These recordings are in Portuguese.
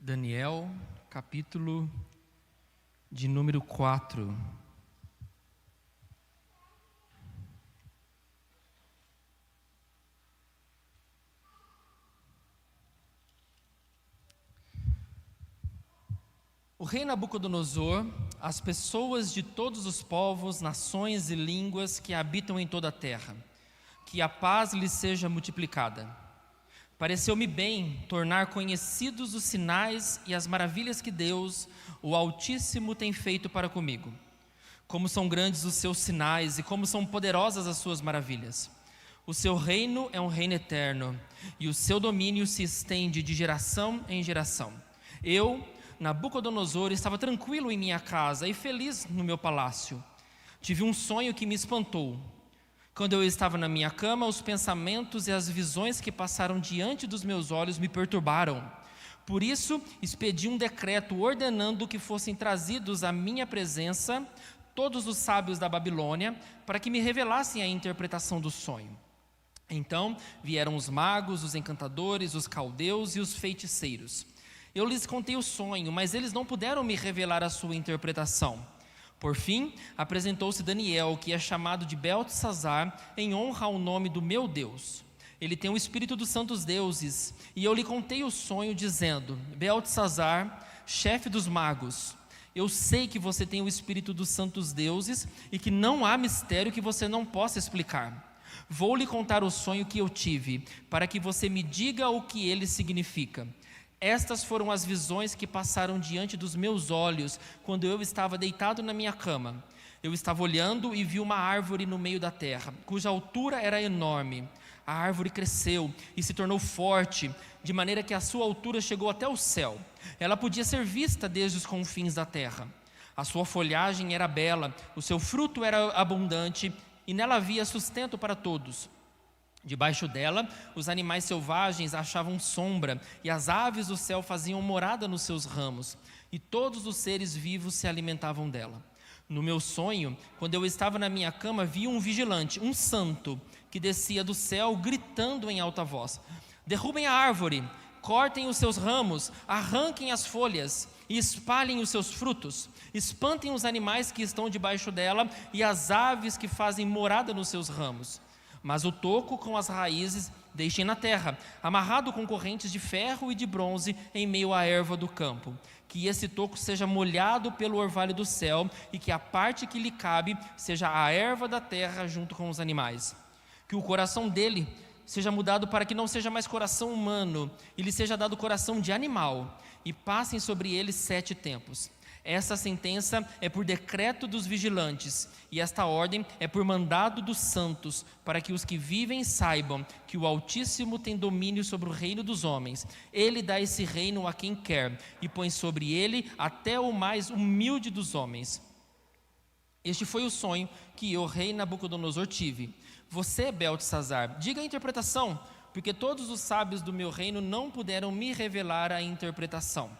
Daniel, capítulo de número 4. O rei Nabucodonosor, as pessoas de todos os povos, nações e línguas que habitam em toda a terra, que a paz lhes seja multiplicada. Pareceu-me bem tornar conhecidos os sinais e as maravilhas que Deus, o Altíssimo, tem feito para comigo. Como são grandes os seus sinais e como são poderosas as suas maravilhas. O seu reino é um reino eterno e o seu domínio se estende de geração em geração. Eu, Nabucodonosor, estava tranquilo em minha casa e feliz no meu palácio. Tive um sonho que me espantou. Quando eu estava na minha cama, os pensamentos e as visões que passaram diante dos meus olhos me perturbaram. Por isso, expedi um decreto ordenando que fossem trazidos à minha presença todos os sábios da Babilônia, para que me revelassem a interpretação do sonho. Então vieram os magos, os encantadores, os caldeus e os feiticeiros. Eu lhes contei o sonho, mas eles não puderam me revelar a sua interpretação. Por fim, apresentou-se Daniel, que é chamado de Beltesazar, em honra ao nome do meu Deus. Ele tem o espírito dos santos deuses, e eu lhe contei o sonho, dizendo: Beltesazar, chefe dos magos, eu sei que você tem o espírito dos santos deuses e que não há mistério que você não possa explicar. Vou lhe contar o sonho que eu tive, para que você me diga o que ele significa. Estas foram as visões que passaram diante dos meus olhos quando eu estava deitado na minha cama. Eu estava olhando e vi uma árvore no meio da terra, cuja altura era enorme. A árvore cresceu e se tornou forte, de maneira que a sua altura chegou até o céu. Ela podia ser vista desde os confins da terra. A sua folhagem era bela, o seu fruto era abundante e nela havia sustento para todos. Debaixo dela, os animais selvagens achavam sombra, e as aves do céu faziam morada nos seus ramos, e todos os seres vivos se alimentavam dela. No meu sonho, quando eu estava na minha cama, vi um vigilante, um santo, que descia do céu gritando em alta voz: derrubem a árvore, cortem os seus ramos, arranquem as folhas e espalhem os seus frutos, espantem os animais que estão debaixo dela e as aves que fazem morada nos seus ramos. Mas o toco com as raízes deixem na terra, amarrado com correntes de ferro e de bronze em meio à erva do campo. Que esse toco seja molhado pelo orvalho do céu e que a parte que lhe cabe seja a erva da terra junto com os animais. Que o coração dele seja mudado para que não seja mais coração humano e lhe seja dado coração de animal, e passem sobre ele 7 tempos. Essa sentença é por decreto dos vigilantes, e esta ordem é por mandado dos santos, para que os que vivem saibam que o Altíssimo tem domínio sobre o reino dos homens. Ele dá esse reino a quem quer, e põe sobre ele até o mais humilde dos homens. Este foi o sonho que eu, rei Nabucodonosor, tive. Você, Beltesazar, diga a interpretação, porque todos os sábios do meu reino não puderam me revelar a interpretação.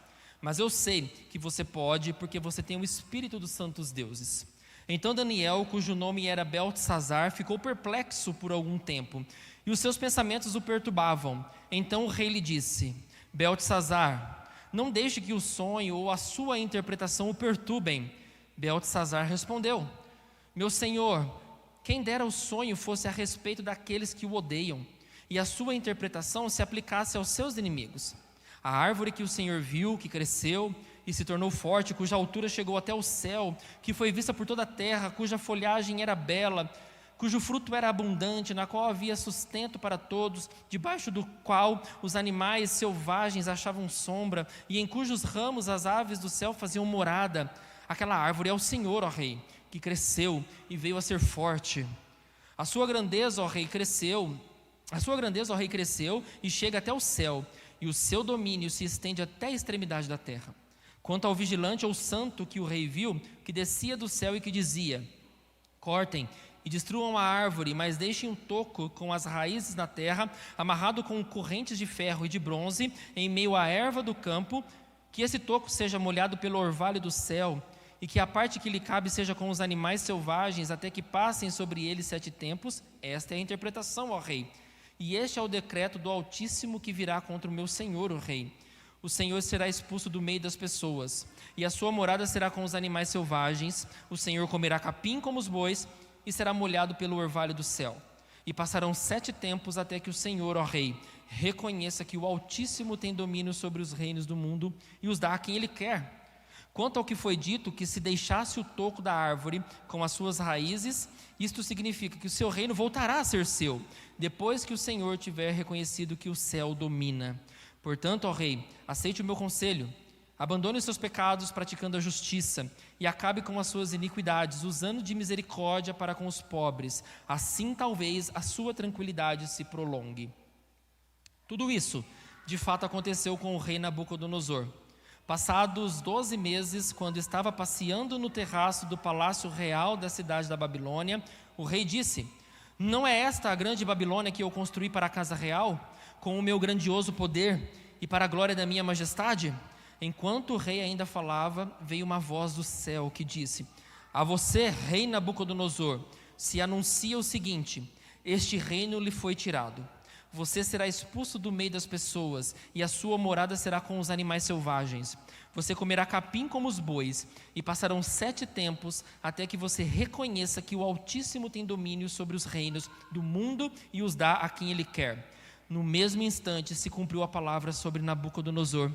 Mas eu sei que você pode, porque você tem o espírito dos santos deuses. Então Daniel, cujo nome era Beltesazar, ficou perplexo por algum tempo, e os seus pensamentos o perturbavam. Então o rei lhe disse: Beltesazar, não deixe que o sonho ou a sua interpretação o perturbem. Beltesazar respondeu: meu senhor, quem dera o sonho fosse a respeito daqueles que o odeiam, e a sua interpretação se aplicasse aos seus inimigos. A árvore que o Senhor viu, que cresceu e se tornou forte, cuja altura chegou até o céu, que foi vista por toda a terra, cuja folhagem era bela, cujo fruto era abundante, na qual havia sustento para todos, debaixo do qual os animais selvagens achavam sombra, e em cujos ramos as aves do céu faziam morada. Aquela árvore é o Senhor, ó rei, que cresceu e veio a ser forte. A sua grandeza, ó rei, cresceu e chega até o céu, e o seu domínio se estende até a extremidade da terra. Quanto ao vigilante ou santo que o rei viu, que descia do céu e que dizia: cortem e destruam a árvore, mas deixem um toco com as raízes na terra, amarrado com correntes de ferro e de bronze, em meio à erva do campo, que esse toco seja molhado pelo orvalho do céu, e que a parte que lhe cabe seja com os animais selvagens, até que passem sobre ele 7 tempos. Esta é a interpretação, ó rei. E este é o decreto do Altíssimo que virá contra o meu senhor, o rei. O Senhor será expulso do meio das pessoas, e a sua morada será com os animais selvagens. O Senhor comerá capim como os bois, e será molhado pelo orvalho do céu. E passarão 7 tempos até que o Senhor, ó Rei, reconheça que o Altíssimo tem domínio sobre os reinos do mundo e os dá a quem Ele quer. Quanto ao que foi dito, que se deixasse o toco da árvore com as suas raízes, isto significa que o seu reino voltará a ser seu, depois que o Senhor tiver reconhecido que o céu domina. Portanto, ó Rei, aceite o meu conselho, abandone os seus pecados praticando a justiça e acabe com as suas iniquidades, usando de misericórdia para com os pobres. Assim talvez a sua tranquilidade se prolongue. Tudo isso, de fato, aconteceu com o rei Nabucodonosor. Passados 12 meses, quando estava passeando no terraço do palácio real da cidade da Babilônia, o rei disse: não é esta a grande Babilônia que eu construí para a casa real, com o meu grandioso poder e para a glória da minha majestade? Enquanto o rei ainda falava, veio uma voz do céu que disse: a você, rei Nabucodonosor, se anuncia o seguinte: este reino lhe foi tirado. Você será expulso do meio das pessoas, e a sua morada será com os animais selvagens. Você comerá capim como os bois, e passarão 7 tempos até que você reconheça que o Altíssimo tem domínio sobre os reinos do mundo e os dá a quem Ele quer. No mesmo instante se cumpriu a palavra sobre Nabucodonosor.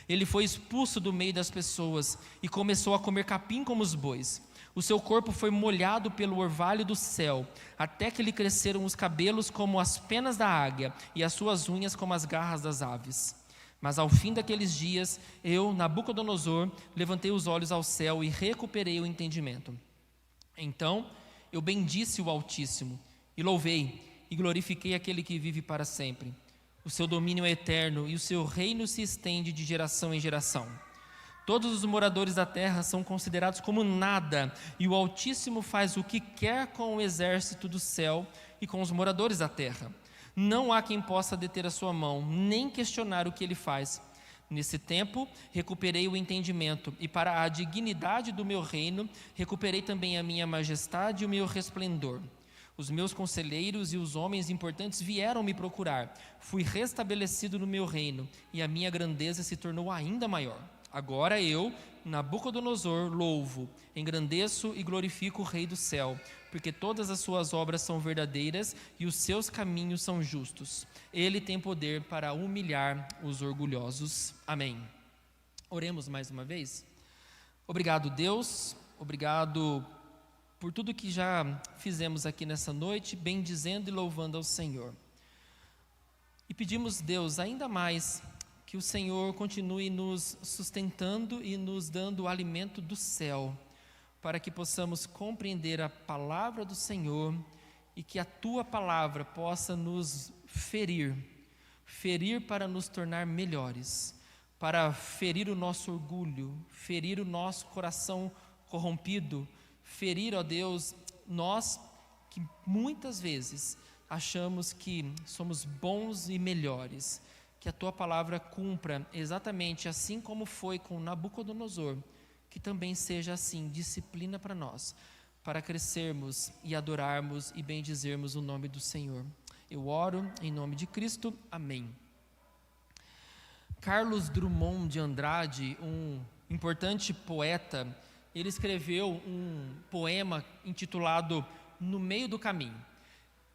Ele foi expulso do meio das pessoas e começou a comer capim como os bois. O seu corpo foi molhado pelo orvalho do céu, até que lhe cresceram os cabelos como as penas da águia e as suas unhas como as garras das aves. Mas ao fim daqueles dias, eu, Nabucodonosor, levantei os olhos ao céu e recuperei o entendimento. Então eu bendisse o Altíssimo e louvei e glorifiquei aquele que vive para sempre. O seu domínio é eterno e o seu reino se estende de geração em geração. Todos os moradores da terra são considerados como nada, e o Altíssimo faz o que quer com o exército do céu e com os moradores da terra. Não há quem possa deter a sua mão, nem questionar o que ele faz. Nesse tempo, recuperei o entendimento, e para a dignidade do meu reino, recuperei também a minha majestade e o meu resplendor. Os meus conselheiros e os homens importantes vieram me procurar. Fui restabelecido no meu reino, e a minha grandeza se tornou ainda maior. Agora eu, Nabucodonosor, louvo, engrandeço e glorifico o Rei do céu, porque todas as suas obras são verdadeiras e os seus caminhos são justos. Ele tem poder para humilhar os orgulhosos. Amém. Oremos mais uma vez. Obrigado, Deus, obrigado por tudo que já fizemos aqui nessa noite, bendizendo e louvando ao Senhor. E pedimos, Deus, ainda mais que o Senhor continue nos sustentando e nos dando o alimento do céu, para que possamos compreender a palavra do Senhor e que a Tua palavra possa nos ferir para nos tornar melhores, para ferir o nosso orgulho, ferir o nosso coração corrompido, ferir, ó Deus, nós que muitas vezes achamos que somos bons e melhores. Que a Tua palavra cumpra exatamente assim como foi com Nabucodonosor, que também seja assim, disciplina para nós, para crescermos e adorarmos e bendizermos o nome do Senhor. Eu oro em nome de Cristo, amém. Carlos Drummond de Andrade, um importante poeta, ele escreveu um poema intitulado No Meio do Caminho.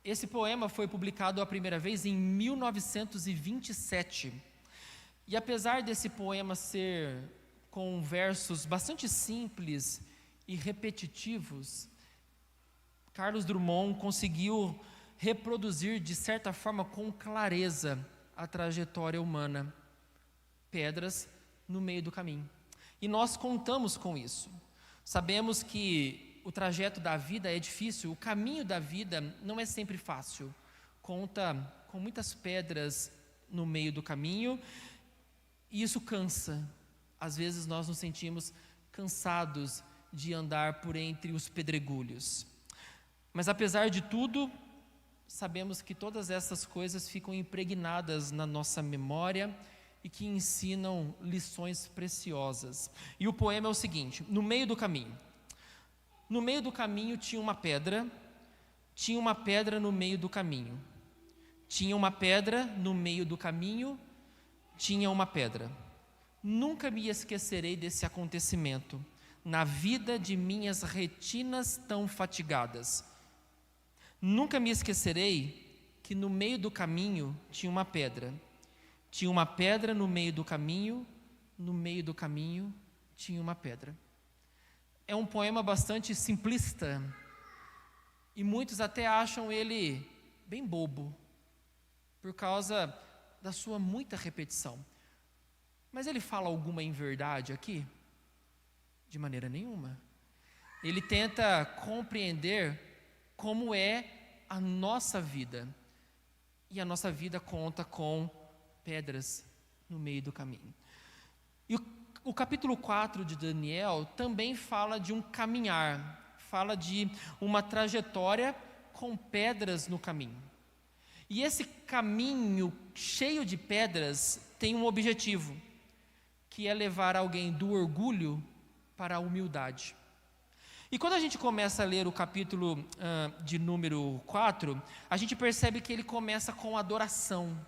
Esse poema foi publicado a primeira vez em 1927. E apesar desse poema ser com versos bastante simples e repetitivos, Carlos Drummond conseguiu reproduzir de certa forma com clareza a trajetória humana. Pedras no meio do caminho. E nós contamos com isso. Sabemos que o trajeto da vida é difícil, o caminho da vida não é sempre fácil. Conta com muitas pedras no meio do caminho e isso cansa. Às vezes nós nos sentimos cansados de andar por entre os pedregulhos. Mas apesar de tudo, sabemos que todas essas coisas ficam impregnadas na nossa memória e que ensinam lições preciosas. E o poema é o seguinte: no meio do caminho. No meio do caminho tinha uma pedra no meio do caminho. Tinha uma pedra no meio do caminho, tinha uma pedra. Nunca me esquecerei desse acontecimento na vida de minhas retinas tão fatigadas. Nunca me esquecerei que no meio do caminho tinha uma pedra. Tinha uma pedra no meio do caminho tinha uma pedra. É um poema bastante simplista e muitos até acham ele bem bobo, por causa da sua muita repetição. Mas ele fala alguma inverdade aqui? De maneira nenhuma. Ele tenta compreender como é a nossa vida. E a nossa vida conta com pedras no meio do caminho. E o capítulo 4 de Daniel também fala de um caminhar, fala de uma trajetória com pedras no caminho. E esse caminho cheio de pedras tem um objetivo, que é levar alguém do orgulho para a humildade. E quando a gente começa a ler o capítulo de número 4, a gente percebe que ele começa com adoração,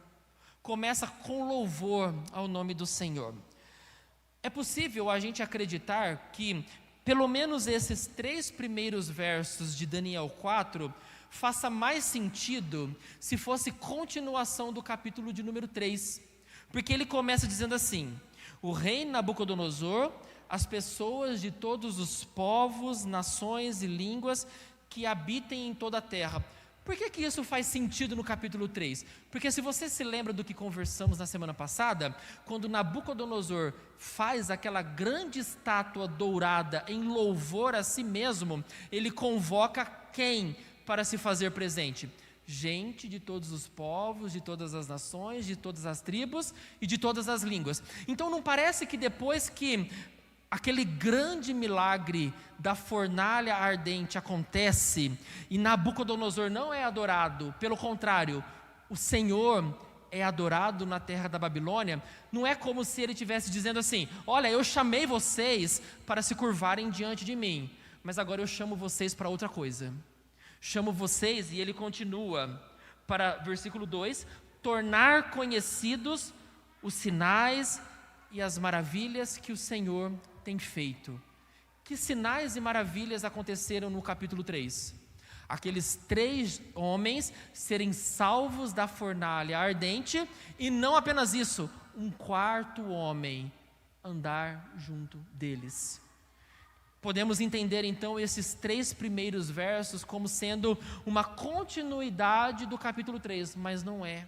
começa com louvor ao nome do Senhor. É possível a gente acreditar que pelo menos esses 3 primeiros versos de Daniel 4 faça mais sentido se fosse continuação do capítulo de número 3, porque ele começa dizendo assim: o rei Nabucodonosor, as pessoas de todos os povos, nações e línguas que habitem em toda a terra. Por que isso faz sentido no capítulo 3? Porque se você se lembra do que conversamos na semana passada, quando Nabucodonosor faz aquela grande estátua dourada em louvor a si mesmo, ele convoca quem para se fazer presente? Gente de todos os povos, de todas as nações, de todas as tribos e de todas as línguas. Então não parece que depois que aquele grande milagre da fornalha ardente acontece e Nabucodonosor não é adorado, pelo contrário, o Senhor é adorado na terra da Babilônia, não é como se ele estivesse dizendo assim: olha, eu chamei vocês para se curvarem diante de mim, mas agora eu chamo vocês para outra coisa. Chamo vocês, e ele continua para versículo 2, tornar conhecidos os sinais e as maravilhas que o Senhor tem feito. Que sinais e maravilhas aconteceram no capítulo 3? Aqueles 3 homens serem salvos da fornalha ardente, e não apenas isso, um 4º homem andar junto deles. Podemos entender então esses 3 primeiros versos como sendo uma continuidade do capítulo 3, mas não é.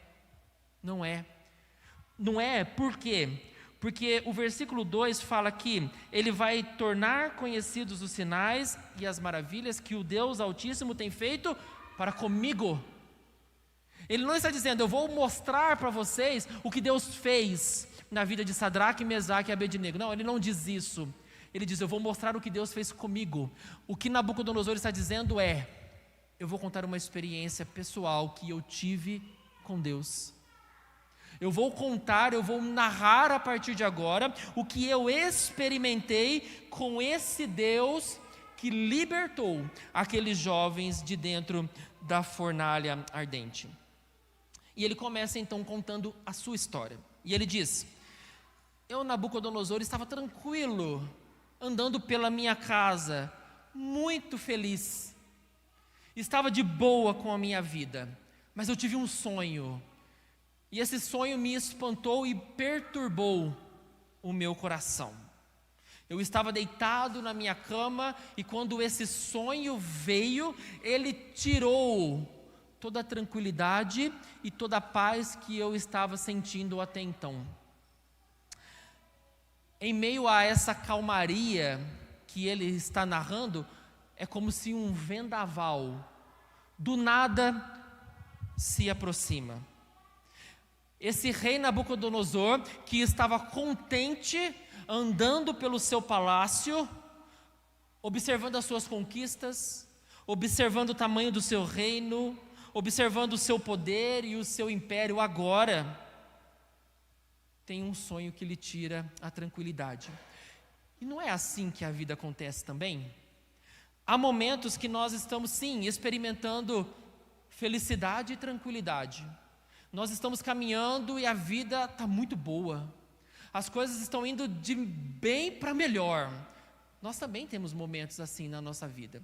Não é, por quê? Porque o versículo 2 fala que ele vai tornar conhecidos os sinais e as maravilhas que o Deus Altíssimo tem feito para comigo. Ele não está dizendo: eu vou mostrar para vocês o que Deus fez na vida de Sadraque, Mesaque e Abednego. Não, ele não diz isso. Ele diz: eu vou mostrar o que Deus fez comigo. O que Nabucodonosor está dizendo é: eu vou contar uma experiência pessoal que eu tive com Deus. Eu vou contar, eu vou narrar a partir de agora o que eu experimentei com esse Deus que libertou aqueles jovens de dentro da fornalha ardente. E ele começa então contando a sua história. E ele diz: eu, Nabucodonosor, estava tranquilo, andando pela minha casa, muito feliz. Estava de boa com a minha vida, mas eu tive um sonho. E esse sonho me espantou e perturbou o meu coração. Eu estava deitado na minha cama e quando esse sonho veio, ele tirou toda a tranquilidade e toda a paz que eu estava sentindo até então. Em meio a essa calmaria que ele está narrando, é como se um vendaval do nada se aproxima. Esse rei Nabucodonosor, que estava contente, andando pelo seu palácio, observando as suas conquistas, observando o tamanho do seu reino, observando o seu poder e o seu império, agora tem um sonho que lhe tira a tranquilidade. E não é assim que a vida acontece também? Há momentos que nós estamos, sim, experimentando felicidade e tranquilidade. Nós estamos caminhando e a vida está muito boa. As coisas estão indo de bem para melhor. Nós também temos momentos assim na nossa vida.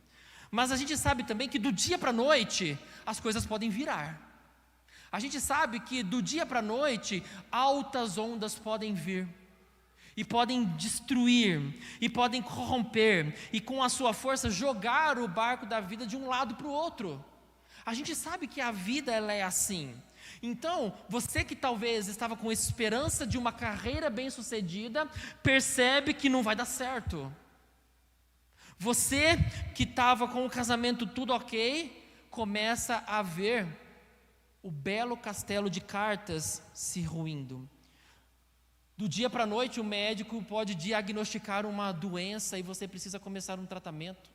Mas a gente sabe também que do dia para a noite as coisas podem virar. A gente sabe que do dia para a noite altas ondas podem vir. E podem destruir, e podem corromper, e com a sua força jogar o barco da vida de um lado para o outro. A gente sabe que a vida ela é assim. Então, você que talvez estava com esperança de uma carreira bem-sucedida, percebe que não vai dar certo. Você que estava com o casamento tudo ok, começa a ver o belo castelo de cartas se ruindo. Do dia para a noite, o médico pode diagnosticar uma doença e você precisa começar um tratamento.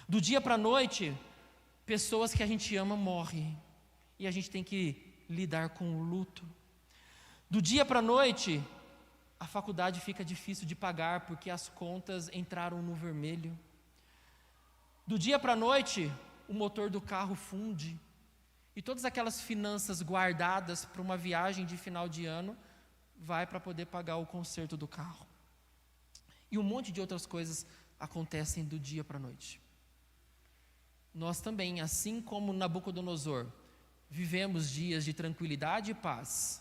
Do dia para a noite, pessoas que a gente ama morrem e a gente tem que lidar com o luto. Do dia para a noite, a faculdade fica difícil de pagar porque as contas entraram no vermelho. Do dia para a noite, o motor do carro funde e todas aquelas finanças guardadas para uma viagem de final de ano vai para poder pagar o conserto do carro. E um monte de outras coisas acontecem do dia para a noite. Nós também, assim como Nabucodonosor, vivemos dias de tranquilidade e paz,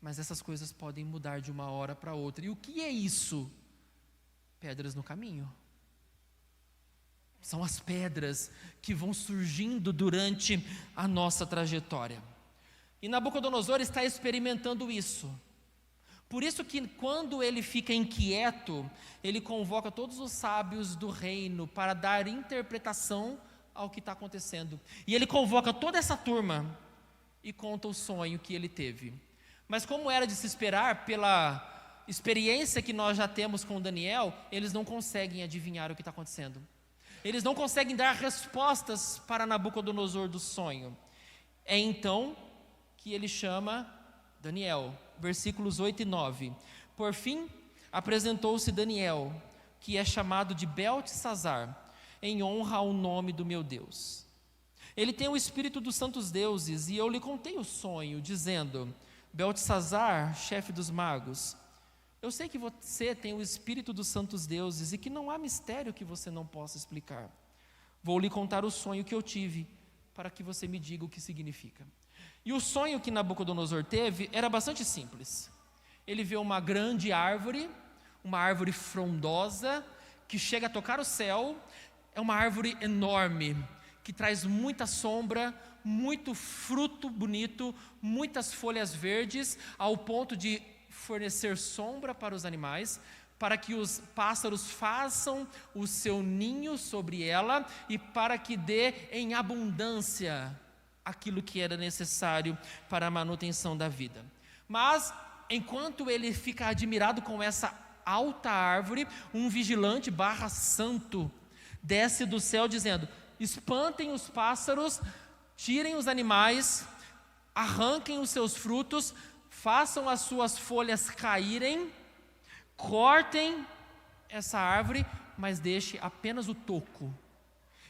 mas essas coisas podem mudar de uma hora para outra. E o que é isso? Pedras no caminho. São as pedras que vão surgindo durante a nossa trajetória. E Nabucodonosor está experimentando isso. Por isso que quando ele fica inquieto, ele convoca todos os sábios do reino para dar interpretação ao que está acontecendo. E ele convoca toda essa turma e conta o sonho que ele teve. Mas como era de se esperar, pela experiência que nós já temos com Daniel, eles não conseguem adivinhar o que está acontecendo. Eles não conseguem dar respostas para Nabucodonosor do sonho. É então que ele chama Daniel, versículos 8 e 9. Por fim, apresentou-se Daniel, que é chamado de Beltesazar, em honra ao nome do meu Deus. Ele tem o espírito dos santos deuses, e eu lhe contei o sonho, dizendo: Beltesazar, chefe dos magos, eu sei que você tem o espírito dos santos deuses e que não há mistério que você não possa explicar. Vou lhe contar o sonho que eu tive, para que você me diga o que significa. E o sonho que Nabucodonosor teve era bastante simples. Ele vê uma grande árvore, uma árvore frondosa, que chega a tocar o céu. É uma árvore enorme, que traz muita sombra, muito fruto bonito, muitas folhas verdes, ao ponto de fornecer sombra para os animais, para que os pássaros façam o seu ninho sobre ela e para que dê em abundância aquilo que era necessário para a manutenção da vida. Mas, enquanto ele fica admirado com essa alta árvore, um vigilante /santo desce do céu dizendo: espantem os pássaros, tirem os animais, arranquem os seus frutos, façam as suas folhas caírem, cortem essa árvore, mas deixe apenas o toco.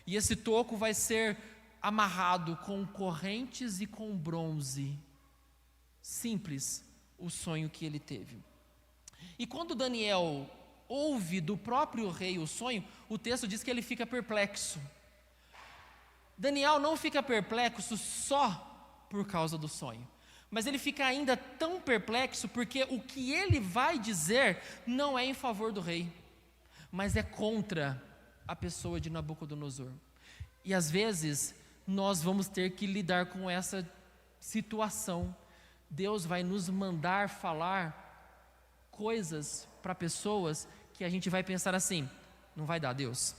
E esse toco vai ser amarrado com correntes e com bronze. Simples o sonho que ele teve. E quando Daniel ouve do próprio rei o sonho, o texto diz que ele fica perplexo. Daniel não fica perplexo só por causa do sonho, mas ele fica ainda tão perplexo porque o que ele vai dizer não é em favor do rei, mas é contra a pessoa de Nabucodonosor. E às vezes nós vamos ter que lidar com essa situação. Deus vai nos mandar falar coisas para pessoas que a gente vai pensar assim: não vai dar, Deus,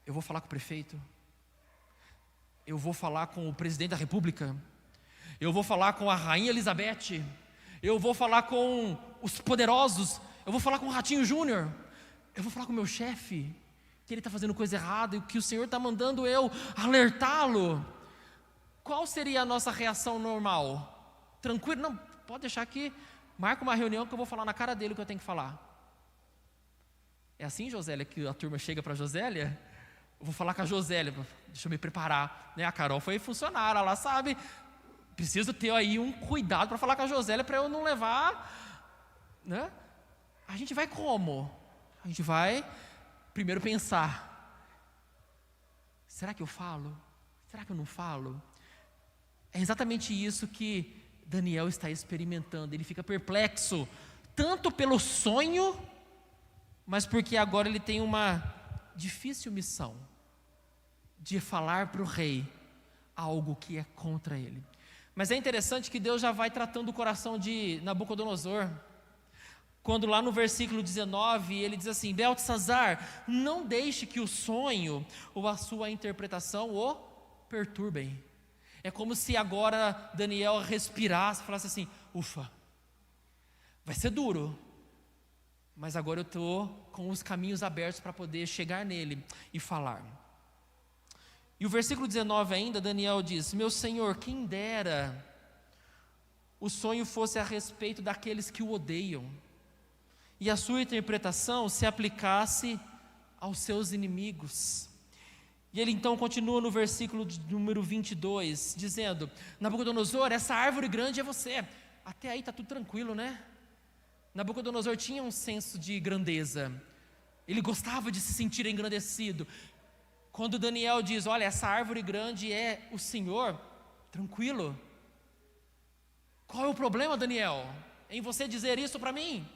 eu vou falar com o prefeito, eu vou falar com o presidente da república, eu vou falar com a rainha Elizabeth, eu vou falar com os poderosos, eu vou falar com o Ratinho Júnior, eu vou falar com o meu chefe, que ele está fazendo coisa errada e que o Senhor está mandando eu alertá-lo. Qual seria a nossa reação normal? Tranquilo? Não, pode deixar que marca uma reunião que eu vou falar na cara dele o que eu tenho que falar. É assim, Josélia, que a turma chega para a Josélia? Eu vou falar com a Josélia, deixa eu me preparar, né? A Carol foi funcionária, ela sabe, preciso ter aí um cuidado para falar com a Josélia, para eu não levar né? A gente vai como? A gente vai primeiro pensar: será que eu falo? Será que eu não falo? É exatamente isso que Daniel está experimentando. Ele fica perplexo, tanto pelo sonho, mas porque agora ele tem uma difícil missão de falar para o rei algo que é contra ele. Mas é interessante que Deus já vai tratando o coração de Nabucodonosor, quando lá no versículo 19 ele diz assim: Beltesazar, não deixe que o sonho ou a sua interpretação o perturbem. É como se agora Daniel respirasse e falasse assim: ufa, vai ser duro, mas agora eu estou com os caminhos abertos para poder chegar nele e falar. E o versículo 19 ainda, Daniel diz: meu senhor, quem dera o sonho fosse a respeito daqueles que o odeiam, e a sua interpretação se aplicasse aos seus inimigos. E ele então continua no versículo número 22, dizendo: Nabucodonosor, essa árvore grande é você. Até aí está tudo tranquilo, né? Nabucodonosor tinha um senso de grandeza, ele gostava de se sentir engrandecido. Quando Daniel diz: olha, essa árvore grande é o Senhor, tranquilo. Qual é o problema, Daniel, em você dizer isso para mim?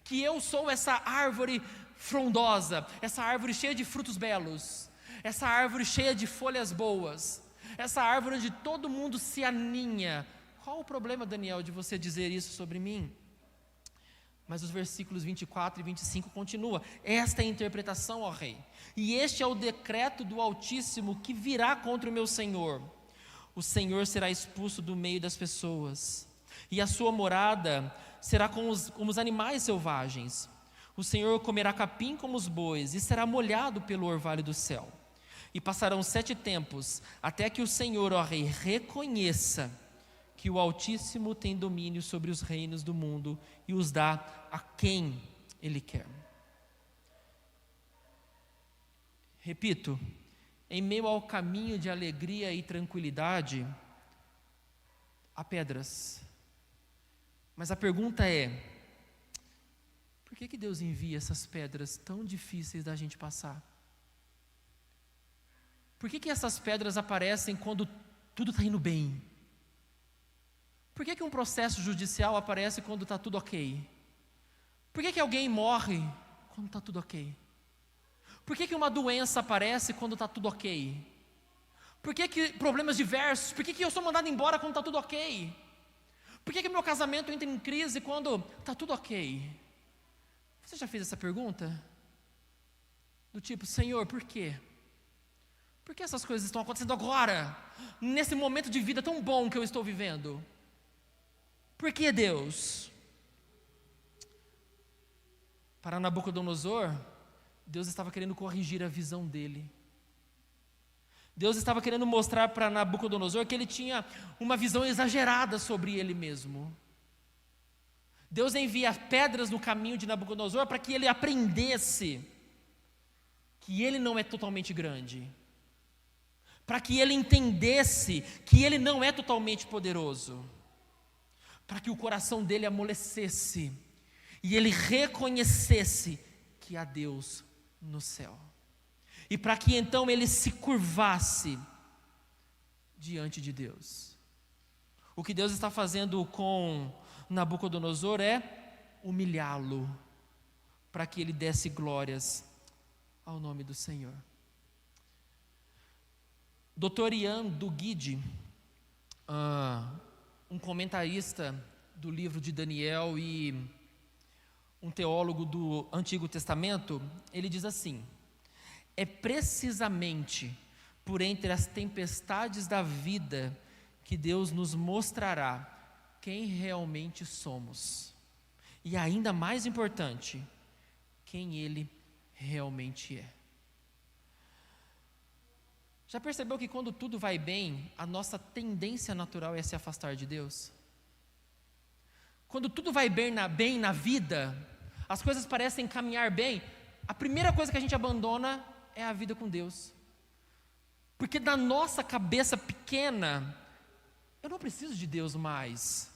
Que eu sou essa árvore frondosa, essa árvore cheia de frutos belos, essa árvore cheia de folhas boas, essa árvore onde todo mundo se aninha. Qual o problema, Daniel, de você dizer isso sobre mim? Mas os versículos 24 e 25 continuam: esta é a interpretação, ó rei, e este é o decreto do Altíssimo que virá contra o meu senhor. O Senhor será expulso do meio das pessoas, e a sua morada será como os animais selvagens. O Senhor comerá capim como os bois, e será molhado pelo orvalho do céu. E passarão 7 tempos, até que o Senhor, ó rei, reconheça que o Altíssimo tem domínio sobre os reinos do mundo e os dá a quem Ele quer. Repito, em meio ao caminho de alegria e tranquilidade, há pedras. Mas a pergunta é: por que Deus envia essas pedras tão difíceis da gente passar? Por que essas pedras aparecem quando tudo está indo bem? Por que um processo judicial aparece quando está tudo ok? Por que alguém morre quando está tudo ok? Por que uma doença aparece quando está tudo ok? Por que problemas diversos? Por que eu sou mandado embora quando está tudo ok? Por que meu casamento entra em crise quando está tudo ok? Você já fez essa pergunta? Do tipo: Senhor, por quê? Por que essas coisas estão acontecendo agora? Nesse momento de vida tão bom que eu estou vivendo? Por que, Deus? Para Nabucodonosor, Deus estava querendo corrigir a visão dele. Deus estava querendo mostrar para Nabucodonosor que ele tinha uma visão exagerada sobre ele mesmo. Deus envia pedras no caminho de Nabucodonosor para que ele aprendesse que ele não é totalmente grande, para que ele entendesse que ele não é totalmente poderoso, para que o coração dele amolecesse e ele reconhecesse que há Deus no céu, e para que então ele se curvasse diante de Deus. O que Deus está fazendo com Nabucodonosor é humilhá-lo, para que ele desse glórias ao nome do Senhor. Dr. Ian Duguid, um comentarista do livro de Daniel e um teólogo do Antigo Testamento, ele diz assim: é precisamente por entre as tempestades da vida que Deus nos mostrará quem realmente somos, e ainda mais importante, quem Ele realmente é. Já percebeu que quando tudo vai bem, a nossa tendência natural é se afastar de Deus? Quando tudo vai bem na vida, as coisas parecem caminhar bem, a primeira coisa que a gente abandona é a vida com Deus. Porque na nossa cabeça pequena, eu não preciso de Deus mais.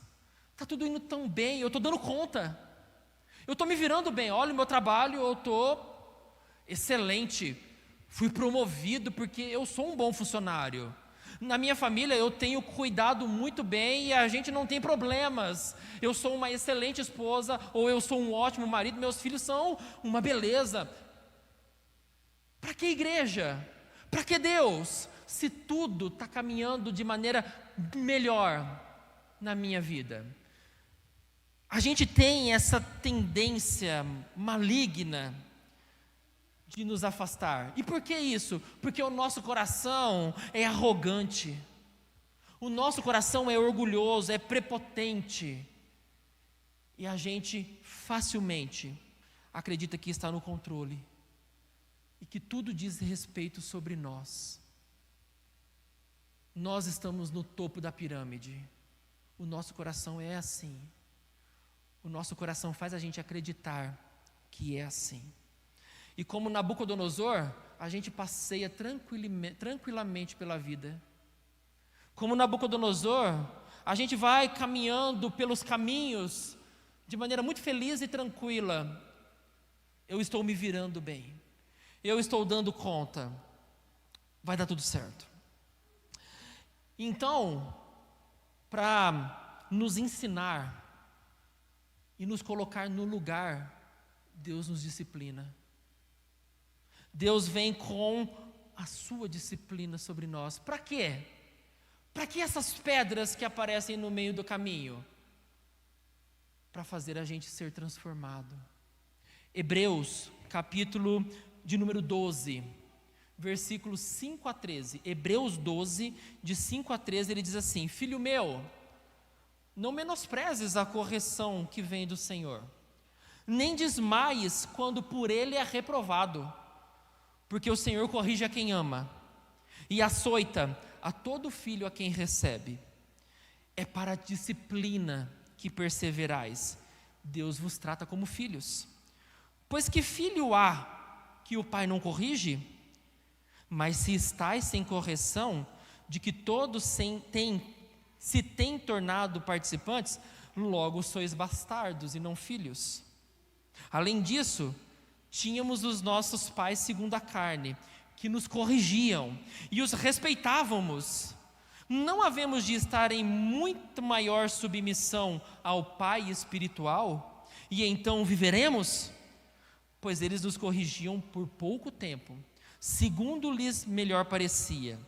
Está tudo indo tão bem, eu estou dando conta. Eu estou me virando bem, olha o meu trabalho, eu estou excelente, fui promovido porque eu sou um bom funcionário. Na minha família eu tenho cuidado muito bem e a gente não tem problemas. Eu sou uma excelente esposa, ou eu sou um ótimo marido, meus filhos são uma beleza. Para que igreja? Para que Deus? Se tudo está caminhando de maneira melhor na minha vida. A gente tem essa tendência maligna de nos afastar. E por que isso? Porque o nosso coração é arrogante. O nosso coração é orgulhoso, é prepotente. E a gente facilmente acredita que está no controle. E que tudo diz respeito sobre nós. Nós estamos no topo da pirâmide. O nosso coração é assim. O nosso coração faz a gente acreditar que é assim. E como Nabucodonosor, a gente passeia tranquilamente pela vida. Como Nabucodonosor, a gente vai caminhando pelos caminhos de maneira muito feliz e tranquila. Eu estou me virando bem. Eu estou dando conta. Vai dar tudo certo. Então, para nos ensinar e nos colocar no lugar, Deus nos disciplina. Deus vem com a sua disciplina sobre nós. Para quê? Para que essas pedras que aparecem no meio do caminho? Para fazer a gente ser transformado. Hebreus, capítulo de número 12, versículos 5 a 13. Hebreus 12, de 5 a 13, ele diz assim: Filho meu, não menosprezes a correção que vem do Senhor, nem desmaies quando por ele é reprovado, porque o Senhor corrige a quem ama, e açoita a todo filho a quem recebe. É para a disciplina que perseverais. Deus vos trata como filhos. Pois que filho há que o pai não corrige? Mas se estáis sem correção, de que todos se têm tornado participantes, logo sois bastardos e não filhos. Além disso, tínhamos os nossos pais segundo a carne, que nos corrigiam e os respeitávamos. Não havemos de estar em muito maior submissão ao Pai espiritual, e então viveremos? Pois eles nos corrigiam por pouco tempo, segundo lhes melhor parecia.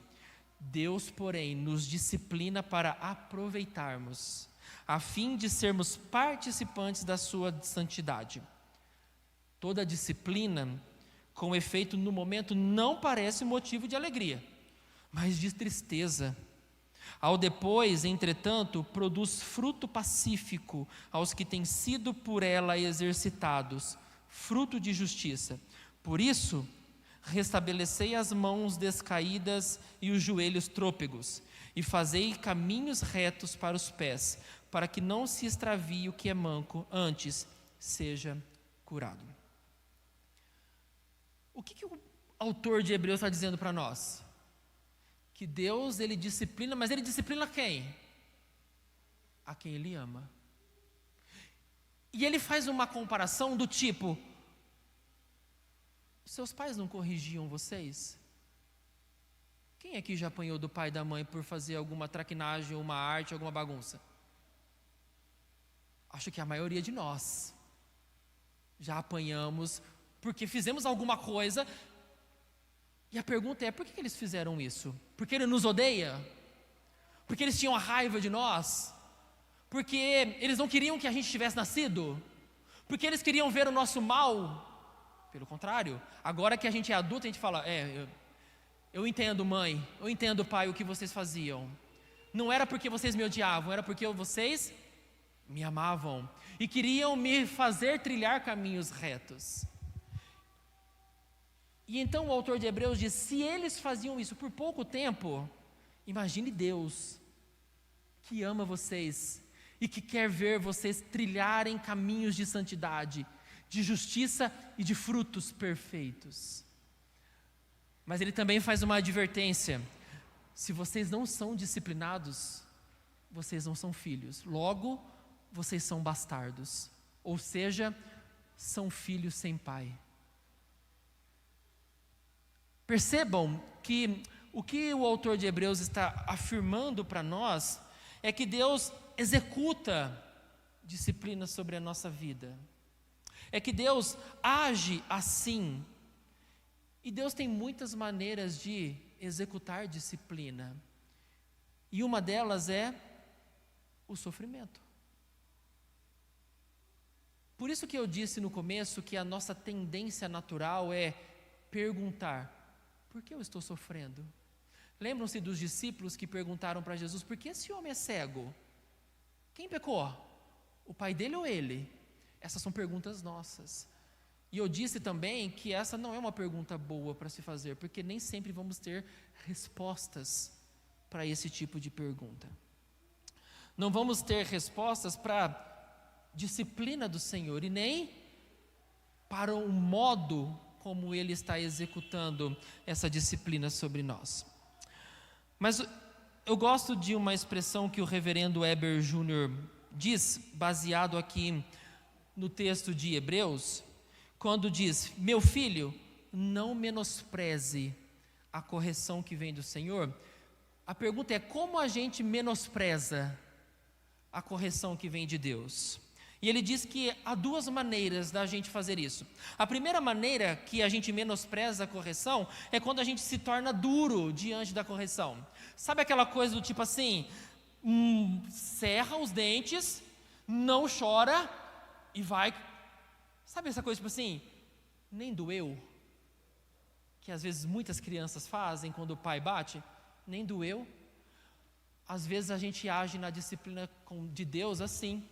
Deus, porém, nos disciplina para aproveitarmos, a fim de sermos participantes da sua santidade. Toda disciplina, com efeito no momento, não parece motivo de alegria, mas de tristeza. Ao depois, entretanto, produz fruto pacífico aos que têm sido por ela exercitados, fruto de justiça. Por isso, restabelecei as mãos descaídas e os joelhos trôpegos, e fazei caminhos retos para os pés, para que não se extravie o que é manco, antes seja curado. O que o autor de Hebreus está dizendo para nós? Que Deus, Ele disciplina, mas Ele disciplina quem? A quem Ele ama. E Ele faz uma comparação do tipo: seus pais não corrigiam vocês? Quem aqui já apanhou do pai e da mãe por fazer alguma traquinagem, uma arte, alguma bagunça? Acho que a maioria de nós já apanhamos porque fizemos alguma coisa. E a pergunta é: por que eles fizeram isso? Porque Ele nos odeia? Porque eles tinham a raiva de nós? Porque eles não queriam que a gente tivesse nascido? Porque eles queriam ver o nosso mal? Pelo contrário, agora que a gente é adulto, a gente fala: eu entendo, mãe, eu entendo, pai, o que vocês faziam. Não era porque vocês me odiavam, era porque vocês me amavam e queriam me fazer trilhar caminhos retos. E então o autor de Hebreus diz: se eles faziam isso por pouco tempo, imagine Deus, que ama vocês e que quer ver vocês trilharem caminhos de santidade, de justiça e de frutos perfeitos. Mas Ele também faz uma advertência: se vocês não são disciplinados, vocês não são filhos, logo vocês são bastardos, ou seja, são filhos sem pai. Percebam que o autor de Hebreus está afirmando para nós é que Deus executa disciplina sobre a nossa vida. É que Deus age assim. E Deus tem muitas maneiras de executar disciplina. E uma delas é o sofrimento. Por isso que eu disse no começo que a nossa tendência natural é perguntar: por que eu estou sofrendo? Lembram-se dos discípulos que perguntaram para Jesus: por que esse homem é cego? Quem pecou? O pai dele ou ele? Essas são perguntas nossas. E eu disse também que essa não é uma pergunta boa para se fazer, porque nem sempre vamos ter respostas para esse tipo de pergunta. Não vamos ter respostas para a disciplina do Senhor e nem para o modo como Ele está executando essa disciplina sobre nós. Mas eu gosto de uma expressão que o reverendo Heber Jr. diz, baseado aqui no texto de Hebreus, quando diz: meu filho, não menospreze a correção que vem do Senhor. A pergunta é: como a gente menospreza a correção que vem de Deus? E ele diz que há duas maneiras da gente fazer isso. A primeira maneira que a gente menospreza a correção é quando a gente se torna duro diante da correção. Sabe aquela coisa do tipo assim, cerra os dentes, não chora e vai. Sabe essa coisa tipo assim, nem doeu? Que às vezes muitas crianças fazem quando o pai bate, nem doeu. Às vezes a gente age na disciplina de Deus assim,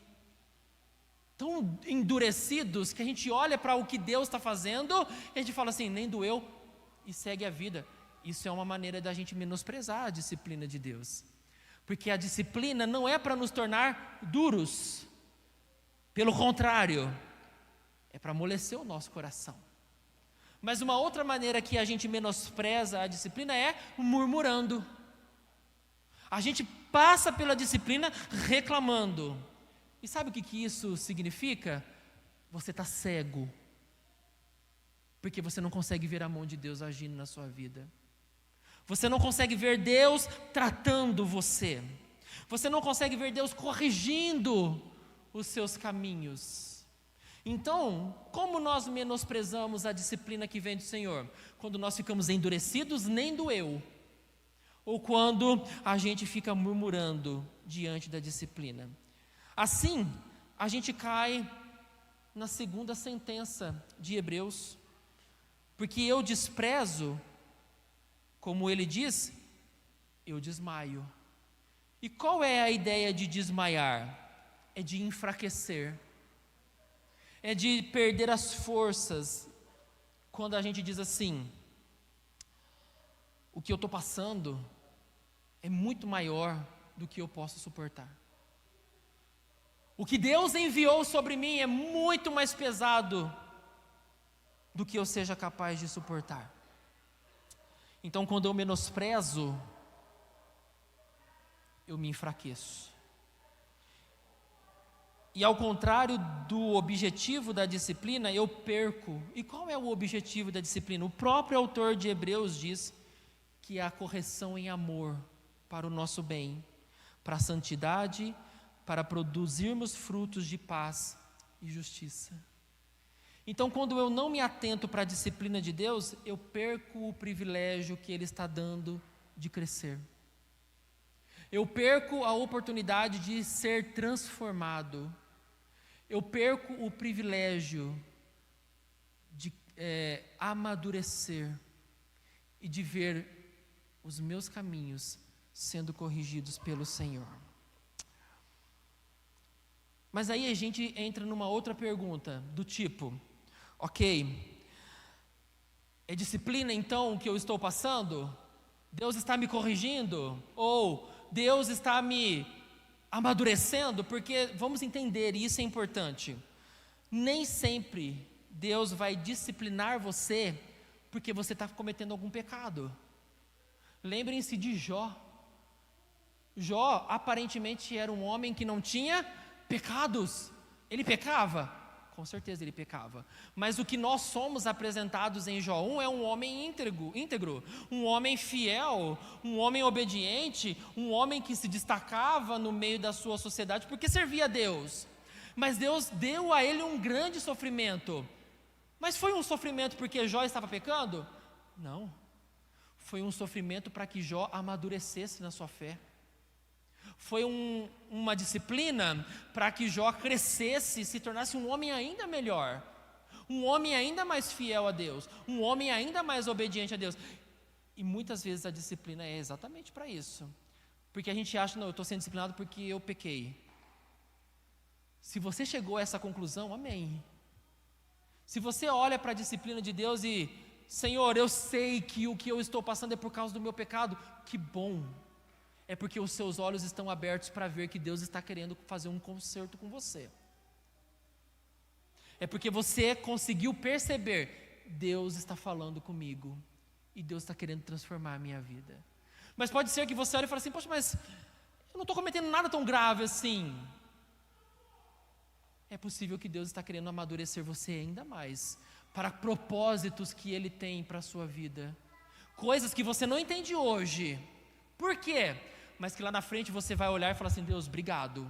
tão endurecidos que a gente olha para o que Deus está fazendo e a gente fala assim, nem doeu, e segue a vida. Isso é uma maneira da gente menosprezar a disciplina de Deus, porque a disciplina não é para nos tornar duros, pelo contrário, é para amolecer o nosso coração. Mas uma outra maneira que a gente menospreza a disciplina é murmurando. A gente passa pela disciplina reclamando. E sabe o que isso significa? Você está cego, porque você não consegue ver a mão de Deus agindo na sua vida. Você não consegue ver Deus tratando você. Você não consegue ver Deus corrigindo os seus caminhos. Então, como nós menosprezamos a disciplina que vem do Senhor? Quando nós ficamos endurecidos, nem doeu. Ou quando a gente fica murmurando diante da disciplina. Assim, a gente cai na segunda sentença de Hebreus, porque eu desprezo, como ele diz, eu desmaio. E qual é a ideia de desmaiar? É de enfraquecer, é de perder as forças, quando a gente diz assim, o que eu estou passando é muito maior do que eu posso suportar. O que Deus enviou sobre mim é muito mais pesado do que eu seja capaz de suportar. Então, quando eu menosprezo, eu me enfraqueço. E ao contrário do objetivo da disciplina, eu perco. E qual é o objetivo da disciplina? O próprio autor de Hebreus diz que é a correção em amor para o nosso bem, para a santidade, para produzirmos frutos de paz e justiça. Então, quando eu não me atento para a disciplina de Deus, eu perco o privilégio que Ele está dando de crescer. Eu perco a oportunidade de ser transformado. Eu perco o privilégio de amadurecer e de ver os meus caminhos sendo corrigidos pelo Senhor. Mas aí a gente entra numa outra pergunta, do tipo, ok, é disciplina então que eu estou passando? Deus está me corrigindo? Ou Deus está me amadurecendo? Porque vamos entender, e isso é importante, nem sempre Deus vai disciplinar você porque você está cometendo algum pecado. Lembrem-se de Jó. Jó aparentemente era um homem que não tinha pecados. Ele pecava? com certeza ele pecava. Mas o que nós somos apresentados em Jó 1 é um homem íntegro, um homem fiel, um homem obediente, um homem que se destacava no meio da sua sociedade porque servia a Deus. Mas Deus deu a ele um grande sofrimento. Mas foi um sofrimento porque Jó estava pecando? Não. Foi um sofrimento para que Jó amadurecesse na sua fé. Foi uma disciplina para que Jó crescesse e se tornasse um homem ainda melhor, um homem ainda mais fiel a Deus, um homem ainda mais obediente a Deus. E muitas vezes a disciplina é exatamente para isso, porque a gente acha, não, eu estou sendo disciplinado porque eu pequei. Se você chegou a essa conclusão, amém. Se você olha para a disciplina de Deus e, Senhor, eu sei que o que eu estou passando é por causa do meu pecado, que bom. É porque os seus olhos estão abertos para ver que Deus está querendo fazer um conserto com você. É porque você conseguiu perceber, Deus está falando comigo, e Deus está querendo transformar a minha vida. Mas pode ser que você olhe e fale assim, poxa, mas eu não estou cometendo nada tão grave assim. É possível que Deus está querendo amadurecer você ainda mais, para propósitos que Ele tem para a sua vida. Coisas que você não entende hoje. Por quê? Mas que lá na frente você vai olhar e falar assim, Deus, obrigado.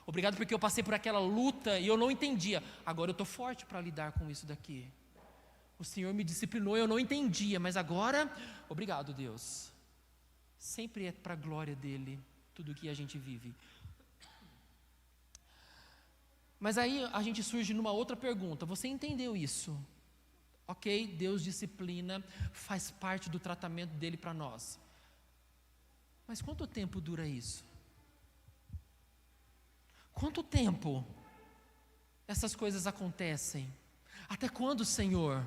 Obrigado porque eu passei por aquela luta e eu não entendia. Agora eu estou forte para lidar com isso daqui. O Senhor me disciplinou, eu não entendia, mas agora, obrigado, Deus. Sempre é para a glória dEle, tudo que a gente vive. Mas aí a gente surge numa outra pergunta, você entendeu isso? Ok, Deus disciplina, faz parte do tratamento dEle para nós. Mas quanto tempo dura isso? Quanto tempo essas coisas acontecem? Até quando, Senhor,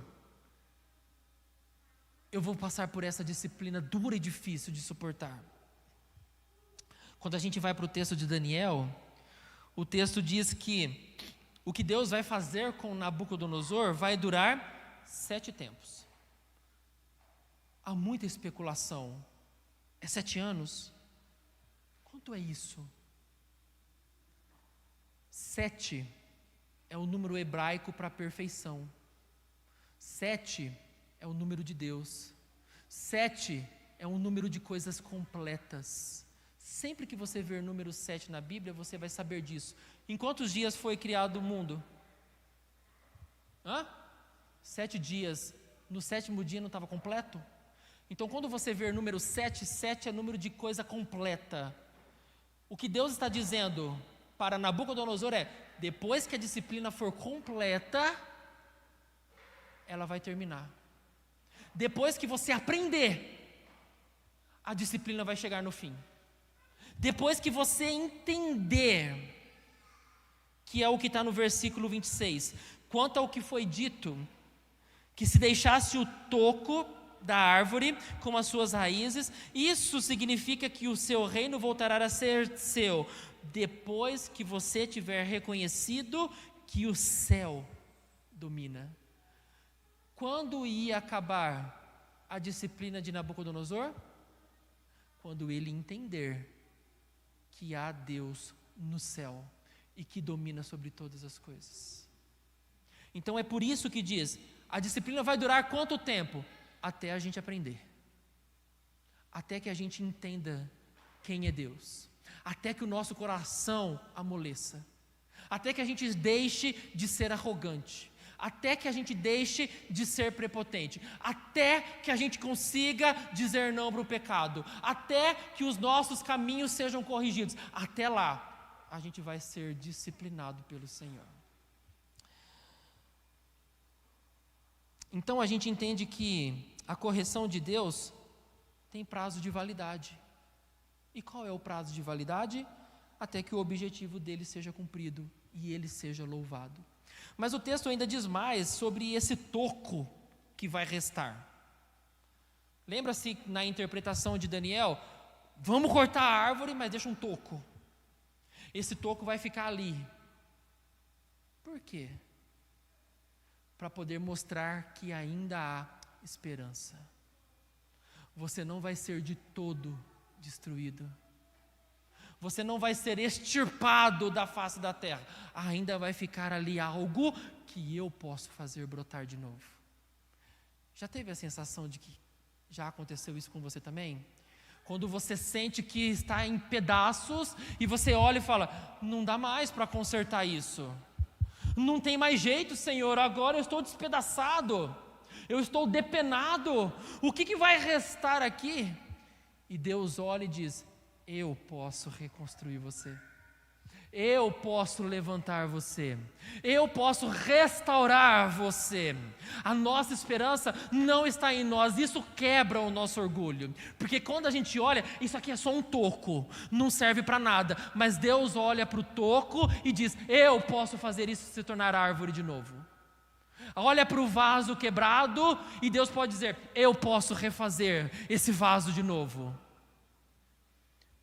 eu vou passar por essa disciplina dura e difícil de suportar? Quando a gente vai para o texto de Daniel, o texto diz que o que Deus vai fazer com Nabucodonosor vai durar 7 tempos. Há muita especulação. É 7 anos? Quanto é isso? 7 é o número hebraico para perfeição. 7 é o número de Deus. 7 é um número de coisas completas. Sempre que você ver o número 7 na Bíblia, você vai saber disso. Em quantos dias foi criado o mundo? 7 dias. No 7º dia não estava completo? Então, quando você ver o número 7, 7 é número de coisa completa. O que Deus está dizendo para Nabucodonosor é, depois que a disciplina for completa, ela vai terminar. Depois que você aprender, a disciplina vai chegar no fim. Depois que você entender, que é o que está no versículo 26, quanto ao que foi dito, que se deixasse o toco da árvore com as suas raízes, isso significa que o seu reino voltará a ser seu, depois que você tiver reconhecido que o céu domina. Quando ia acabar a disciplina de Nabucodonosor? Quando ele entender que há Deus no céu e que domina sobre todas as coisas. Então é por isso que diz, a disciplina vai durar quanto tempo? Até a gente aprender, até que a gente entenda quem é Deus, até que o nosso coração amoleça, até que a gente deixe de ser arrogante, até que a gente deixe de ser prepotente, até que a gente consiga dizer não para o pecado, até que os nossos caminhos sejam corrigidos. Até lá, a gente vai ser disciplinado pelo Senhor. Então a gente entende que a correção de Deus tem prazo de validade. E qual é o prazo de validade? Até que o objetivo dele seja cumprido e ele seja louvado. Mas o texto ainda diz mais sobre esse toco que vai restar. Lembra-se na interpretação de Daniel? Vamos cortar a árvore, mas deixa um toco. Esse toco vai ficar ali. Por quê? Para poder mostrar que ainda há esperança. Você não vai ser de todo destruído. Você não vai ser extirpado da face da terra. Ainda vai ficar ali algo que eu posso fazer brotar de novo. Já teve a sensação de que já aconteceu isso com você também? Quando você sente que está em pedaços e você olha e fala: não dá mais para consertar isso. Não tem mais jeito, Senhor, agora eu estou despedaçado. Eu estou depenado. O que vai restar aqui? E Deus olha e diz: eu posso reconstruir você. Eu posso levantar você. Eu posso restaurar você. A nossa esperança não está em nós. Isso quebra o nosso orgulho. Porque quando a gente olha, isso aqui é só um toco, não serve para nada. Mas Deus olha para o toco e diz: eu posso fazer isso se tornar árvore de novo. Olha para o vaso quebrado e Deus pode dizer: eu posso refazer esse vaso de novo.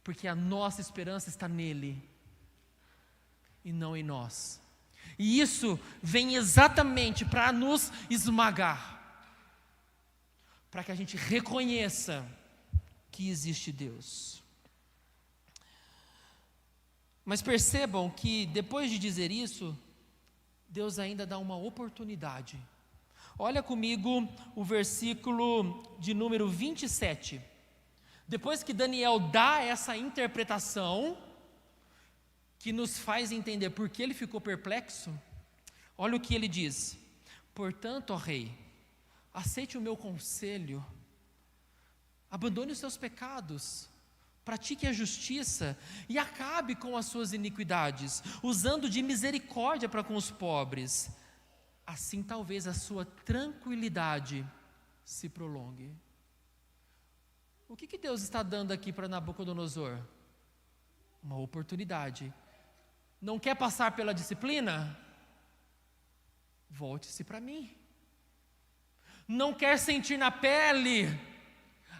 Porque a nossa esperança está nele e não em nós. E isso vem exatamente para nos esmagar, para que a gente reconheça que existe Deus. Mas percebam que depois de dizer isso, Deus ainda dá uma oportunidade. Olha comigo o versículo de número 27. Depois que Daniel dá essa interpretação, que nos faz entender por que ele ficou perplexo, olha o que ele diz: portanto, ó rei, aceite o meu conselho, abandone os seus pecados, pratique a justiça e acabe com as suas iniquidades, usando de misericórdia para com os pobres. Assim talvez a sua tranquilidade se prolongue. O que Deus está dando aqui para Nabucodonosor? Uma oportunidade. Não quer passar pela disciplina? Volte-se para mim. Não quer sentir na pele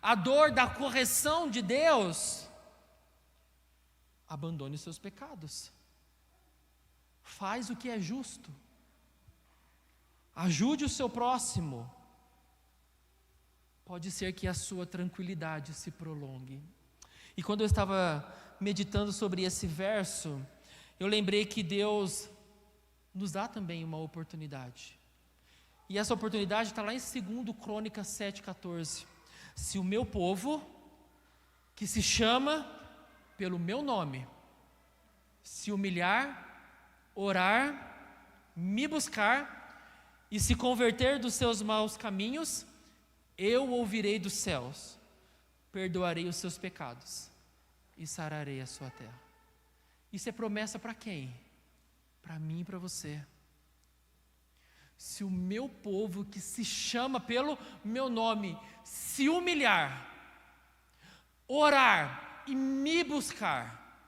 a dor da correção de Deus? Abandone os seus pecados. Faz o que é justo. Ajude o seu próximo. Pode ser que a sua tranquilidade se prolongue. E quando eu estava meditando sobre esse verso, eu lembrei que Deus nos dá também uma oportunidade. E essa oportunidade está lá em 2 Crônicas 7,14. Se o meu povo, que se chama pelo meu nome, se humilhar, orar, me buscar e se converter dos seus maus caminhos, eu ouvirei dos céus, perdoarei os seus pecados e sararei a sua terra. Isso é promessa para quem? Para mim e para você. Se o meu povo, que se chama pelo meu nome, se humilhar, orar e me buscar,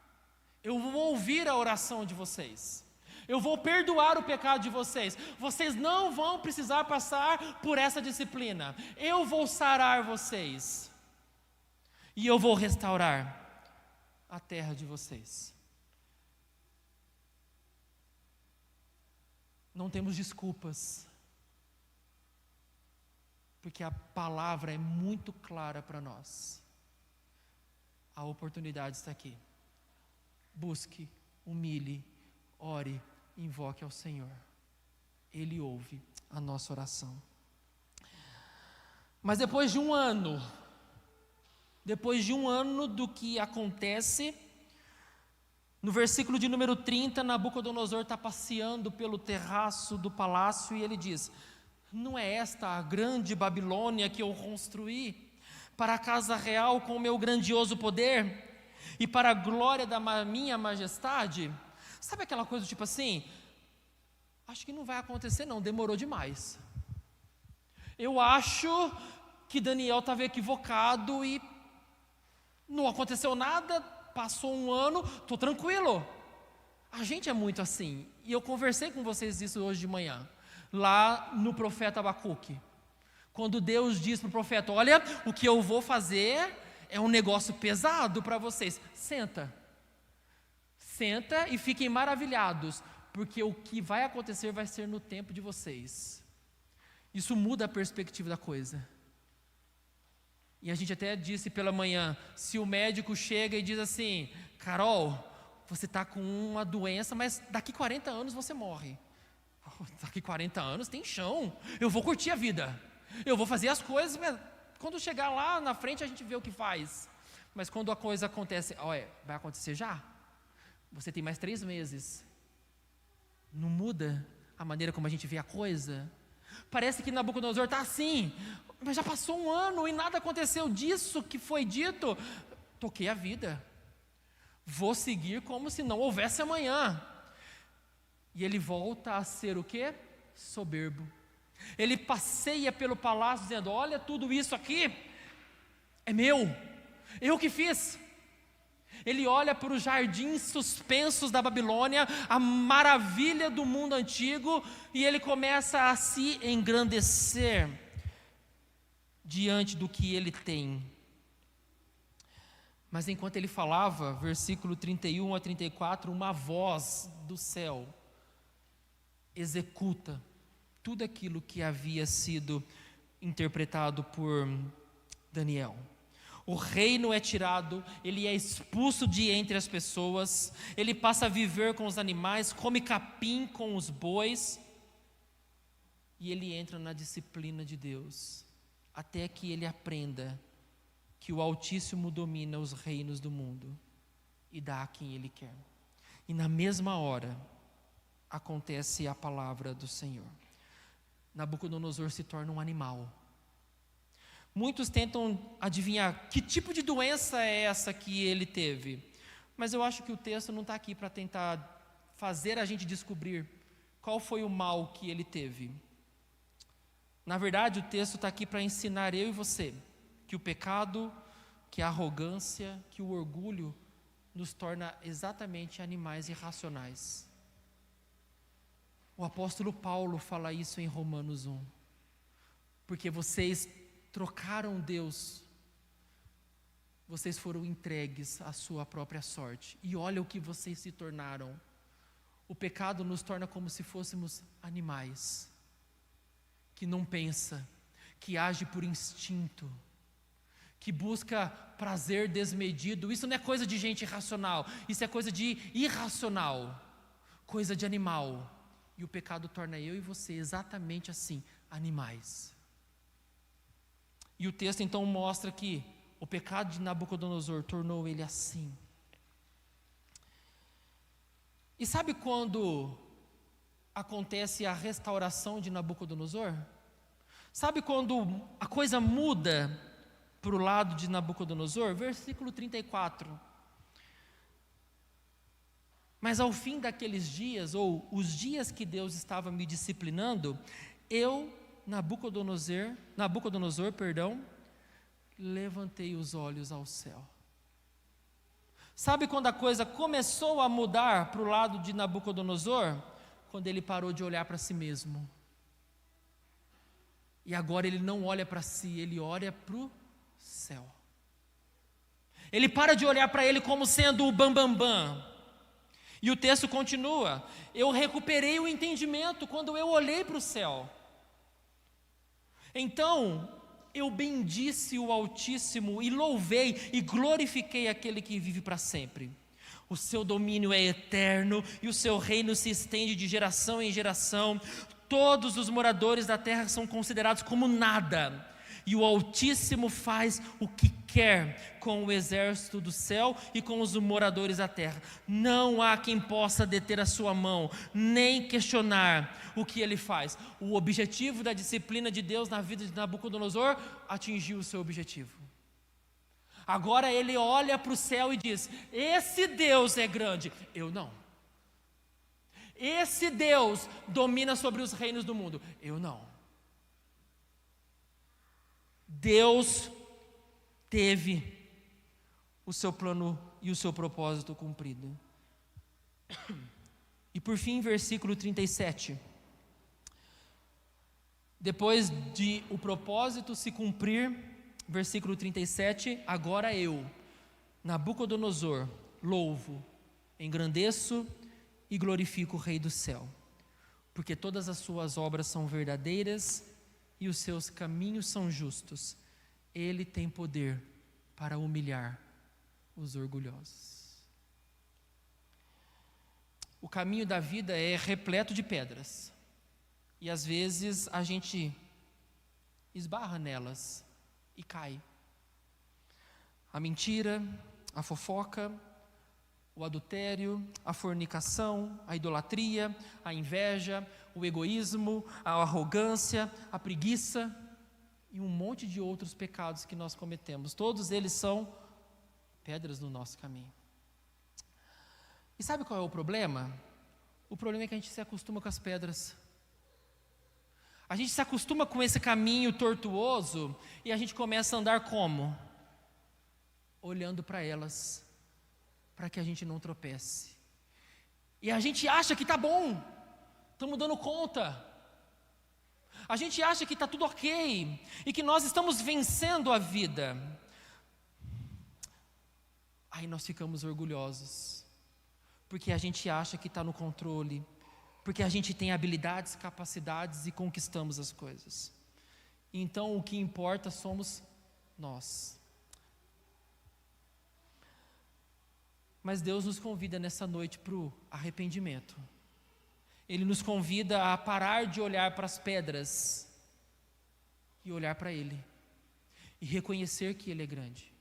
eu vou ouvir a oração de vocês. Eu vou perdoar o pecado de vocês. Vocês não vão precisar passar por essa disciplina. Eu vou sarar vocês. E eu vou restaurar a terra de vocês. Não temos desculpas, porque a palavra é muito clara para nós. A oportunidade está aqui. Busque, humilhe, ore, invoque ao Senhor. Ele ouve a nossa oração. Mas depois de um ano do que acontece, no versículo de número 30, Nabucodonosor está passeando pelo terraço do palácio e ele diz: não é esta a grande Babilônia que eu construí para a casa real com o meu grandioso poder e para a glória da minha majestade? Sabe aquela coisa tipo assim, acho que não vai acontecer não, demorou demais. Eu acho que Daniel estava equivocado e não aconteceu nada, passou um ano, estou tranquilo. A gente é muito assim, e eu conversei com vocês isso hoje de manhã, lá no profeta Abacuque, quando Deus diz para o profeta: olha, o que eu vou fazer é um negócio pesado para vocês, senta e fiquem maravilhados, porque o que vai acontecer vai ser no tempo de vocês. Isso muda a perspectiva da coisa. E a gente até disse pela manhã, se o médico chega e diz assim: Carol, você está com uma doença, mas daqui 40 anos você morre. Daqui 40 anos tem chão, eu vou curtir a vida, eu vou fazer as coisas, mas quando chegar lá na frente a gente vê o que faz. Mas quando a coisa acontece, olha, vai acontecer já, você tem mais 3 meses, não muda a maneira como a gente vê a coisa? Parece que Nabucodonosor está assim, mas já passou 1 ano e nada aconteceu disso que foi dito. Toquei a vida, vou seguir como se não houvesse amanhã. E ele volta a ser o quê? Soberbo. Ele passeia pelo palácio dizendo: olha, tudo isso aqui é meu, eu que fiz. Ele olha para os jardins suspensos da Babilônia, a maravilha do mundo antigo, e ele começa a se engrandecer diante do que ele tem. Mas enquanto ele falava, versículo 31 a 34, uma voz do céu executa tudo aquilo que havia sido interpretado por Daniel. O reino é tirado, ele é expulso de entre as pessoas, ele passa a viver com os animais, come capim com os bois, e ele entra na disciplina de Deus, até que ele aprenda que o Altíssimo domina os reinos do mundo e dá a quem ele quer. E na mesma hora acontece a palavra do Senhor. Nabucodonosor se torna um animal. Muitos tentam adivinhar que tipo de doença é essa que ele teve, mas eu acho que o texto não está aqui para tentar fazer a gente descobrir qual foi o mal que ele teve. Na verdade, o texto está aqui para ensinar eu e você que o pecado, que a arrogância, que o orgulho nos torna exatamente animais irracionais. O apóstolo Paulo fala isso em Romanos 1. Porque vocês trocaram Deus, vocês foram entregues à sua própria sorte. E olha o que vocês se tornaram. O pecado nos torna como se fôssemos animais, que não pensa, que age por instinto, que busca prazer desmedido. Isso não é coisa de gente racional, isso é coisa de irracional, coisa de animal. E o pecado torna eu e você exatamente assim, animais. E o texto então mostra que o pecado de Nabucodonosor tornou ele assim. E sabe quando acontece a restauração de Nabucodonosor? Sabe quando a coisa muda para o lado de Nabucodonosor? Versículo 34. Mas ao fim daqueles dias, ou os dias que Deus estava me disciplinando, eu, Nabucodonosor, levantei os olhos ao céu. Sabe quando a coisa começou a mudar para o lado de Nabucodonosor? Quando ele parou de olhar para si mesmo. E agora ele não olha para si, ele olha para o céu. Ele para de olhar para ele como sendo o bambambam. E o texto continua: eu recuperei o entendimento quando eu olhei para o céu. Então eu bendisse o Altíssimo e louvei e glorifiquei aquele que vive para sempre. O seu domínio é eterno e o seu reino se estende de geração em geração. Todos os moradores da terra são considerados como nada. E o Altíssimo faz o que quer com o exército do céu e com os moradores da terra. Não há quem possa deter a sua mão, nem questionar o que ele faz. O objetivo da disciplina de Deus na vida de Nabucodonosor atingiu o seu objetivo. Agora ele olha para o céu e diz: esse Deus é grande, eu não. Esse Deus domina sobre os reinos do mundo, eu não. Deus teve o seu plano e o seu propósito cumprido. E por fim, versículo 37. Depois de o propósito se cumprir, versículo 37, agora eu, Nabucodonosor, louvo, engrandeço e glorifico o Rei do céu, porque todas as suas obras são verdadeiras e os seus caminhos são justos. Ele tem poder para humilhar os orgulhosos. O caminho da vida é repleto de pedras. E às vezes a gente esbarra nelas e cai. A mentira, a fofoca, o adultério, a fornicação, a idolatria, a inveja, o egoísmo, a arrogância, a preguiça e um monte de outros pecados que nós cometemos. Todos eles são pedras no nosso caminho. E sabe qual é o problema? O problema é que a gente se acostuma com as pedras. A gente se acostuma com esse caminho tortuoso e a gente começa a andar como? Olhando para elas, para que a gente não tropece. E a gente acha que está bom, estamos dando conta. A gente acha que está tudo ok e que nós estamos vencendo a vida. Aí nós ficamos orgulhosos, porque a gente acha que está no controle, porque a gente tem habilidades, capacidades e conquistamos as coisas. Então o que importa somos nós. Mas Deus nos convida nessa noite para o arrependimento. Ele nos convida a parar de olhar para as pedras e olhar para Ele. E reconhecer que Ele é grande.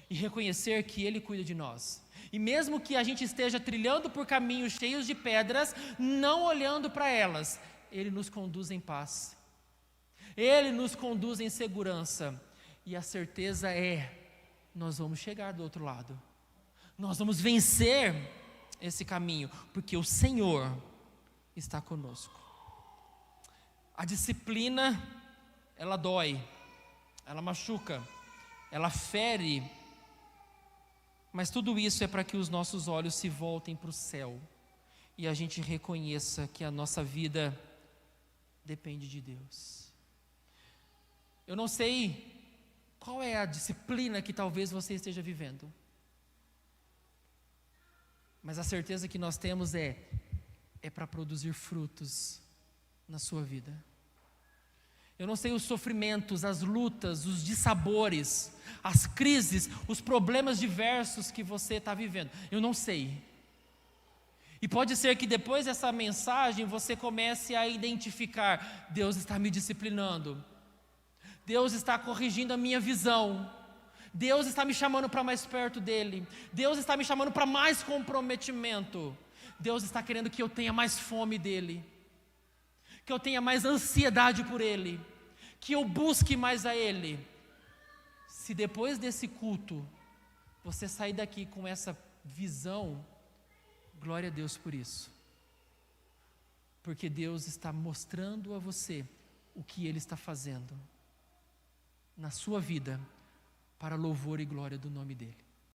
E reconhecer que Ele cuida de nós. E mesmo que a gente esteja trilhando por caminhos cheios de pedras, não olhando para elas, Ele nos conduz em paz. Ele nos conduz em segurança. E a certeza é, nós vamos chegar do outro lado. Nós vamos vencer esse caminho, porque o Senhor está conosco. A disciplina, ela dói, ela machuca, ela fere, mas tudo isso é para que os nossos olhos se voltem para o céu e a gente reconheça que a nossa vida depende de Deus. Eu não sei qual é a disciplina que talvez você esteja vivendo, mas a certeza que nós temos é para produzir frutos na sua vida. Eu não sei os sofrimentos, as lutas, os dissabores, as crises, os problemas diversos que você está vivendo. Eu não sei. E pode ser que depois dessa mensagem você comece a identificar: Deus está me disciplinando, Deus está corrigindo a minha visão, Deus está me chamando para mais perto dEle, Deus está me chamando para mais comprometimento, Deus está querendo que eu tenha mais fome dEle, que eu tenha mais ansiedade por Ele, que eu busque mais a Ele. Se depois desse culto você sair daqui com essa visão, glória a Deus por isso, porque Deus está mostrando a você o que Ele está fazendo na sua vida, para louvor e glória do nome dEle.